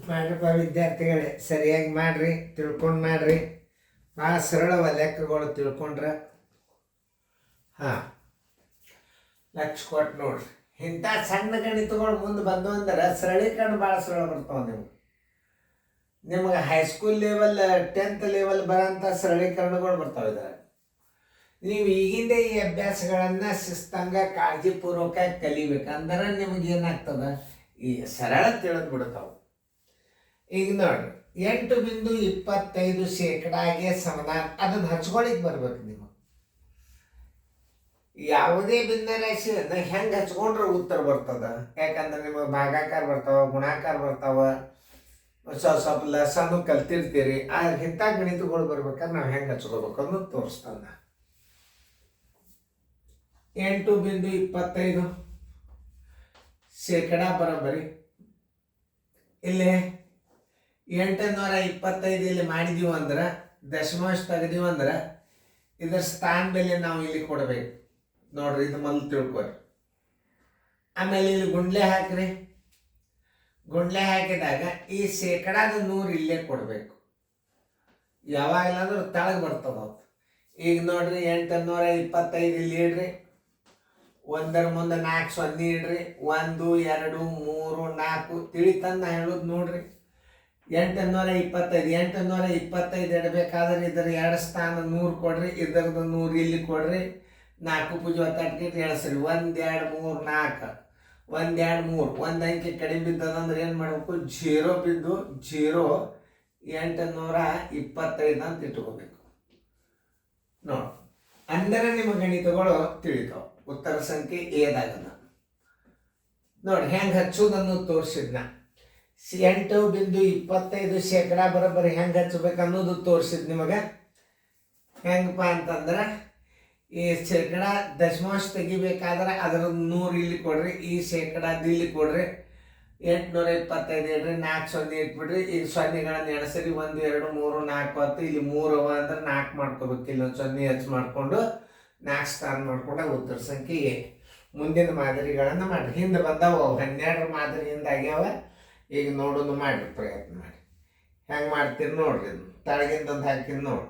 ಮಾಡ್ರಪ್ಪ ವಿದ್ಯಾರ್ಥಿಗಳೇ, ಸರಿಯಾಗಿ ಮಾಡ್ರಿ, ತಿಳ್ಕೊಂಡು ಮಾಡ್ರಿ. ಭಾಳ ಸರಳವ ಲೆಕ್ಕಗಳು ತಿಳ್ಕೊಂಡ್ರೆ. ಹಾಂ, ಲಕ್ಷ ಕೊಟ್ಟು ನೋಡ್ರಿ. ಇಂಥ ಸಣ್ಣ ಗಣಿತಗಳು ಮುಂದೆ ಬಂದು ಅಂದ್ರೆ ಸರಳೀಕರಣ ಭಾಳ ಸರಳ ಬರ್ತಾವೆ. ನಿಮ್ಗೆ ಹೈಸ್ಕೂಲ್ ಲೆವೆಲ್ 10th ಲೆವೆಲ್ ಬರೋಂಥ ಸರಳೀಕರಣಗಳು ಬರ್ತಾವೆ. ಇದ್ರಾಗ ನೀವು ಈಗಿಂದ ಈ ಅಭ್ಯಾಸಗಳನ್ನು ಶಿಸ್ತಂಗ ಕಾಳಜಿಪೂರ್ವಕ ಕಲಿಬೇಕಂದ್ರೆ ನಿಮಗೇನಾಗ್ತದೆ, ಈ ಸರಳ ತಿಳಿದು ಬಿಡ್ತಾವೆ. ಈಗ ನೋಡ್ರಿ, 8.25% ಸಮಾನ ಅದನ್ನು ಹಚ್ಕೊಳಿಕ್ಕೆ ಬರ್ಬೇಕು. ನೀವು ಯಾವುದೇ ಭಿನ್ನರಾಶಿಯನ್ನು ಹೆಂಗೆ ಹಚ್ಕೊಂಡ್ರೆ ಉತ್ತರ ಬರ್ತದ. ಯಾಕಂದ್ರೆ ನಿಮಗೆ ಭಾಗಾಕಾರ ಬರ್ತಾವ, ಗುಣಾಕಾರ ಬರ್ತಾವ, ಸ್ವಲ್ಪ ಲಸನು ಕಲ್ತಿರ್ತೀರಿ. ಇಂಥ ಗಣಿತಗಳು ಬರ್ಬೇಕಾದ್ರೆ ನಾವು ಹೆಂಗೆ ಹಚ್ಕೋಬೇಕು ಅನ್ನೋದು ತೋರಿಸ್ತಾನ. 8.25% ಬರೋಬ್ಬರಿ. ಇಲ್ಲಿ 825 ಇಲ್ಲಿ ಮಾಡಿದೀವಿ ಅಂದ್ರೆ, ದಶಮಾಂಶ ತೆಗೆದೀವಿ ಅಂದ್ರೆ ಇದರ ಸ್ಥಾನ ಬೆಲೆ ನಾವು ಇಲ್ಲಿ ಕೊಡಬೇಕು. ನೋಡ್ರಿ, ಇದು ಮೊದಲು ತಿಳ್ಕೊರಿ. ಆಮೇಲೆ ಇಲ್ಲಿ ಗುಂಡ್ಲೆ ಹಾಕ್ರಿ. ಗುಂಡ್ಲೆ ಹಾಕಿದಾಗ ಈ 100 ಇಲ್ಲೇ ಕೊಡಬೇಕು. ಯಾವಾಗಲಾದ್ರೂ ತಳಗೆ ಬರ್ತದ. ಈಗ ನೋಡ್ರಿ, 825 ಇಲ್ಲಿ ಇಡ್ರಿ. ಒಂದರ ಮುಂದೆ 4 0 ಇಡ್ರಿ. 1 2 3 4 ತಿಳಿತಂದು ನಾ ಹೇಳೋದು ನೋಡ್ರಿ. 825 ಇಡಬೇಕಾದ್ರೆ ಇದರ 2 ಸ್ಥಾನ 100 ಕೊಡ್ರಿ. ಇದರದ್ದು 100 ಇಲ್ಲಿ ಕೊಡ್ರಿ. 4 ಪೂಜೆ 8 ಎಳಸ್ರಿ. 1 2 3 4 1 2 3 ಒಂದು ಅಂಕಿ ಕಡಿಮೆ ಬಿದ್ದದಂದ್ರೆ ಏನು ಮಾಡಬೇಕು? 0 ಬಿದ್ದು 0 825 ಅಂತ ಇಟ್ಕೋಬೇಕು. ನೋಡಿ, ಅಂದರೆ ನಿಮ್ಮ ಗಣಿತಗಳು ತಿಳಿತಾವ. ಉತ್ತರ ಸಂಖ್ಯೆ ಏದಾಗದ. ನೋಡಿ ಹೆಂಗೆ ಹಚ್ಚೋದನ್ನು ತೋರಿಸಿದ್ನ. 8.25% ಬರೋಬ್ಬರಿ ಹೆಂಗೆ ಹಚ್ಚಬೇಕು ಅನ್ನೋದು ತೋರಿಸಿದ್ ನಿಮಗೆ. ಹೆಂಗಪ್ಪ ಅಂತಂದ್ರೆ, ಈ ಶೇಕಡ ದಶಮಾಂಶ ತೆಗಿಬೇಕಾದ್ರೆ ಅದರ 100 ಇಲ್ಲಿ ಕೊಡ್ರಿ. ಈ ಶೇಕಡದ ಇಲ್ಲಿ ಕೊಡ್ರಿ. 825 ಇಡ್ರಿ. 4 0 ಇಟ್ಬಿಡ್ರಿ. ಈಗ ಸೊನ್ನೆಗಳನ್ನು ಎಣಸ್ರಿ. 1 2 3 4 10 ಇಲ್ಲಿ 3 ಅವ ಅಂದ್ರೆ 4 ಮಾಡ್ಕೋಬೇಕು. ಇಲ್ಲೊಂದು 0 ಹೆಚ್ಚು ಮಾಡಿಕೊಂಡು 4 ಸ್ಥಾನ ಮಾಡ್ಕೊಂಡ ಉತ್ತರ ಸಂಖ್ಯೆ ಎ. ಮುಂದಿನ ಮಾದರಿಗಳನ್ನು ಮಾಡಿರಿ. ಹಿಂದೆ ಬಂದಾವ 12 ಮಾದರಿಯಿಂದ ಆಗ್ಯಾವ. ಈಗ ನೋಡೋದು ಮಾಡಿರಿ, ಪ್ರಯತ್ನ ಮಾಡಿ. ಹೆಂಗೆ ಮಾಡ್ತೀರಿ ನೋಡ್ರಿ. ತಳಗಿಂದೊಂದು ಹಾಕಿದ್ ನೋಡಿ,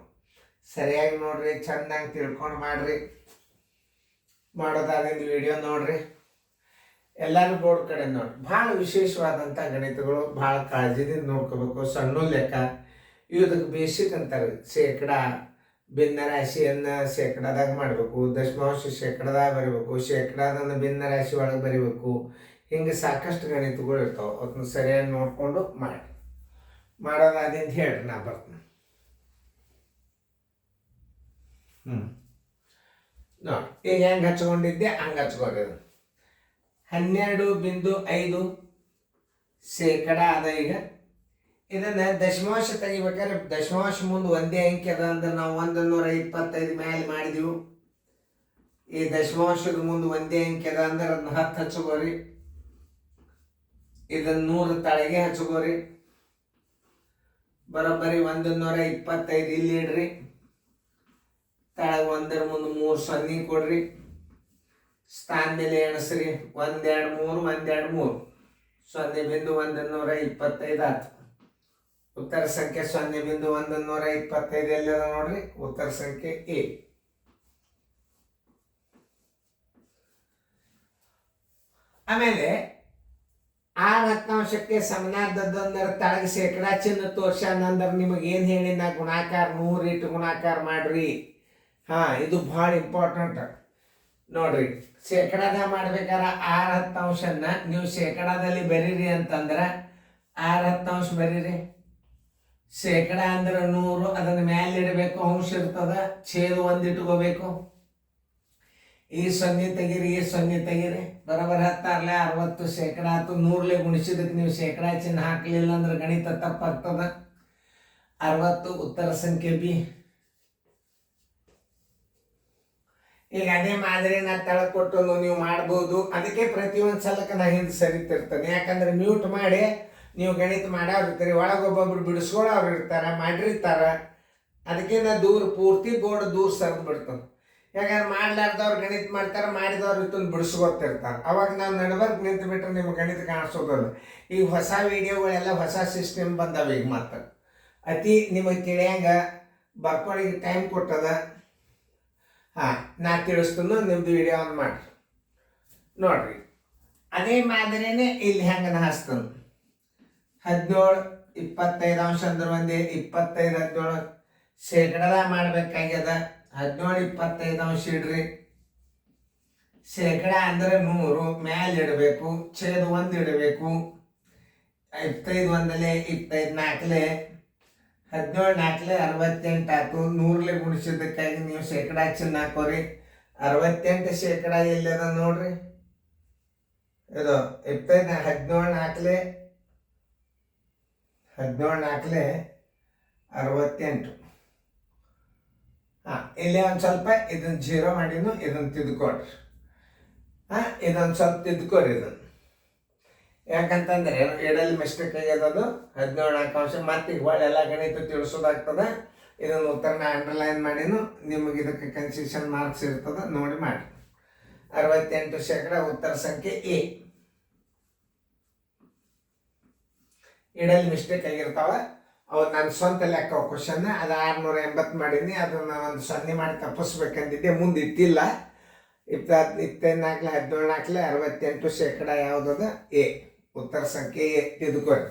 ಸರಿಯಾಗಿ ನೋಡ್ರಿ, ಚೆನ್ನಾಗಿ ತಿಳ್ಕೊಂಡು ಮಾಡ್ರಿ. ಮಾಡೋದಾಗಿಂದ ವಿಡಿಯೋ ನೋಡ್ರಿ. ಎಲ್ಲರೂ ಬೋರ್ಡ್ ಕಡೆ ನೋಡ್ರಿ. ಭಾಳ ವಿಶೇಷವಾದಂಥ ಗಣಿತಗಳು ಭಾಳ ಕಾಳಜಿದಿಂದ ನೋಡ್ಕೋಬೇಕು. ಸಣ್ಣ ಲೆಕ್ಕ ಇದಕ್ಕೆ ಬೇಸಿಕ್ ಅಂತಾರೆ. ಶೇಕಡ ಭಿನ್ನರಾಶಿಯನ್ನು ಶೇಕಡದಾಗ ಮಾಡಬೇಕು, ದಶಮಾಂಶ ಶೇಕಡದಾಗ ಬರೀಬೇಕು, ಶೇಕಡದನ್ನು ಭಿನ್ನರಾಶಿ ಒಳಗೆ ಬರೀಬೇಕು. ಹಿಂಗೆ ಸಾಕಷ್ಟು ಗಣಿತಗಳು ಇರ್ತಾವೆ. ಅದನ್ನ ಸರಿಯಾಗಿ ನೋಡಿಕೊಂಡು ಮಾಡಿ. ಮಾಡೋದಾದಿಂದ ಹೇಳ್ರಿ, ನಾ ಬರ್ತೀನಿ. ನೋಡಿ, ಈಗ ಹೆಂಗೆ ಹಚ್ಕೊಂಡಿದ್ದೆ ಹಂಗೆ ಹಚ್ಕೊಳ್ರಿ. 12.5% ಅದ. ಈಗ ಇದನ್ನು ದಶಮಾಂಶ ತೆಗಿಬೇಕಾದ್ರೆ ದಶಮಾಂಶ ಮುಂದೆ ಒಂದೇ ಅಂಕಿ ಅದ ಅಂದ್ರೆ ನಾವು 125 ಮೇಲೆ ಮಾಡಿದೀವಿ. ಈ ದಶಮಾಂಶದ ಮುಂದೆ ಒಂದೇ ಅಂಕಿ ಅದ ಅಂದ್ರೆ ಅದನ್ನ 10 ಹಚ್ಕೋರಿ. ಇದನ್ನ 100 ತಳಗೆ ಹಚ್ಕೋರಿ. ಬರೋಬ್ಬರಿ 125 ಇಲ್ಲಿ ಇಡ್ರಿ. ತಳಗ 1 ಮುಂದೆ 3 0 ಕೊಡ್ರಿ. ಸ್ಥಾನ ಮೇಲೆ ಎಣಸ್ರಿ. 1 2 3 1 2 3 0.125 ಆಯ್ತು. ಉತ್ತರ ಸಂಖ್ಯೆ 0.125 ಎಲ್ಲದ ನೋಡ್ರಿ. ಉತ್ತರ ಸಂಖ್ಯೆ ಎ. ಆಮೇಲೆ 6/10 ಸಮನಾದದ್ದು ತಳಗ ಶೇಕಡ ಚಿಹ್ನೆ ತೋರ್ಸ್ಯಾನಂದ್ರೆ ನಿಮಗೆ ಏನು ಹೇಳಿ, ನಾ ಗುಣಾಕಾರ 100 ಇಟ್ಟು ಗುಣಾಕಾರ ಮಾಡ್ರಿ. ಇದು ಭಾಳ ಇಂಪಾರ್ಟೆಂಟ್ ನೋಡ್ರಿ. ಶೇಕಡಾದ ಮಾಡ್ಬೇಕಾದ್ರೆ 6/10 ನೀವು ಶೇಕಡಾದಲ್ಲಿ ಬರೀರಿ ಅಂತಂದ್ರೆ 6/10 ಬರೀರಿ. ಶೇಕಡ ಅಂದ್ರೆ 100, ಅದನ್ನ ಮೇಲೆ ಇಡಬೇಕು. ಅಂಶ ಇರ್ತದ, ಛೇದ 1 ಇಟ್ಕೋಬೇಕು. ಈ 0 ತೆಗೀರಿ, ಈ 0 ತೆಗೀರಿ. ಬರೋಬ್ಬರ 10 60 ಶೇಕಡ ಆಯ್ತು. 100 ಗುಣಿಸಿದಕ್ಕೆ ನೀವು ಶೇಕಡ ಚಿಹ್ನೆ ಹಾಕಲಿಲ್ಲ ಅಂದ್ರೆ ಗಣಿತ ತಪ್ಪಾಗ್ತದ. 60 ಉತ್ತರ ಸಂಖ್ಯೆ ಬಿ. ಈಗ ಅದೇ ಮಾದರಿ ನಾ ತಳಕ್ ಕೊಟ್ಟು ನೀವು ಮಾಡ್ಬೋದು. ಅದಕ್ಕೆ ಪ್ರತಿಯೊಂದು ಸಲಕ್ಕೆ ನಾ ಹಿಂದೆ ಸರಿತಿರ್ತೇನೆ. ಯಾಕಂದ್ರೆ ಮ್ಯೂಟ್ ಮಾಡಿ ನೀವು ಗಣಿತ ಮಾಡೋರು ಇರ್ತೀರಿ, ಒಳಗೊಬ್ಬೊಬ್ರು ಬಿಡಿಸ್ಕೊಳ್ಳೋರು ಇರ್ತಾರೆ, ಮಾಡಿರ್ತಾರೆ. ಅದಕ್ಕೆ ನಾ ದೂರ ಪೂರ್ತಿ ಬೋರ್ಡ್ ದೂರ ಸರಿದು ಬಿಡ್ತಾನೆ. ಯಾಕಂದ್ರೆ ಮಾಡ್ಲಾರ್ದವ್ರು ಗಣಿತ ಮಾಡ್ತಾರೆ, ಮಾಡಿದವ್ರು ಇತ್ತೊಂದು ಬಿಡಿಸ್ಕೊತಿರ್ತಾರೆ. ಅವಾಗ ನಾವು ನಡ್ಬರ್ಕ್ ನಿಂತು ಬಿಟ್ರೆ ನಿಮ್ಗೆ ಗಣಿತ ಕಾಣಿಸೋದಲ್ಲ. ಈಗ ಹೊಸ ವಿಡಿಯೋಗಳೆಲ್ಲ ಹೊಸ ಸಿಸ್ಟಮ್ ಬಂದವೆ. ಈಗ ಮತ್ತೆ ಅತಿ ನಿಮಗೆ ತಿಳಿಯಂಗೆ ಬರ್ಕೊಳ್ಳಿಗೆ ಟೈಮ್ ಕೊಟ್ಟದ. ಹಾಂ, ನಾ ತಿಳಿಸ್ತು ನಿಮ್ದು ವಿಡಿಯೋ ಆನ್ ಮಾಡಿರಿ ನೋಡ್ರಿ. ಅದೇ ಮಾದರಿನೇ ಇಲ್ಲಿ ಹೆಂಗೆ ನಾ ಹಚ್ತಾನೆ. 17 25 ಅಂಶ ಅಂದ್ರೆ ಒಂದೇ 25 17 ಶೇಕಡದ ಮಾಡಬೇಕಾಗ್ಯದ. 17 25 ಅಂಶ ಇಡ್ರಿ. ಶೇಕಡ ಅಂದ್ರೆ 100 ಮ್ಯಾಲೆ ಇಡಬೇಕು, ಛೇದ 1 ಇಡಬೇಕು. 25 1 25 4 17 4 68 ಆಯ್ತು. 100 ಗುಣಿಸಿದ್ದಕ್ಕಾಗಿ ನೀವು ಶೇಕಡ ಚಿನ್ನ ಹಾಕೋರಿ. 68 ಶೇಕಡ ಎಲ್ಲದ ನೋಡ್ರಿ. ಇದು 17 4 68. ಹಾಂ, ಇಲ್ಲೇ ಒಂದು ಸ್ವಲ್ಪ ಇದನ್ನು 0 ಮಾಡಿನು, ಇದನ್ನು ತಿದ್ಕೊಡ್ರಿ. ಹಾಂ, ಇದೊಂದು ಸ್ವಲ್ಪ ತಿದ್ಕೊರಿ ಇದನ್ನು. ಯಾಕಂತಂದ್ರೆ ಎಡಲ್ಲಿ ಮಿಸ್ಟೇಕ್ ಆಗ್ಯದದು. 17 4 ಅಂಶ. ಮತ್ತೆ ಈಗ ಎಲ್ಲ ಗಣಿತ ತಿಳಿಸೋದಾಗ್ತದೆ. ಇದನ್ನು ಉತ್ತರನ ಅಂಡರ್ಲೈನ್ ಮಾಡಿನು. ನಿಮಗೆ ಇದಕ್ಕೆ ಕನ್ಸೆಷನ್ ಮಾರ್ಕ್ಸ್ ಇರ್ತದೆ, ನೋಡಿ ಮಾಡಿ. 68 ಶೇಕಡ ಉತ್ತರ ಸಂಖ್ಯೆ ಎ. ಇಡಲ್ಲಿ ಮಿಸ್ಟೇಕ್ ಆಗಿರ್ತಾವ, ಅವು ನನ್ನ ಸ್ವಂತ ಲೆಕ್ಕ ಕ್ವಶನ್. ಅದು 680 ಮಾಡೀನಿ. ಅದನ್ನು ಒಂದು 0 ಮಾಡಿ ತಪ್ಪಿಸ್ಬೇಕಂದಿದ್ದೆ, ಮುಂದೆ ಇಟ್ಟಿಲ್ಲ. 25 4 17 4 68 ಶೇಕಡ ಯಾವುದದ? ಎ. ಉತ್ತರ ಸಂಖ್ಯೆ ಎ ತಿದ್ದುಕೊಳ್ಳಿ.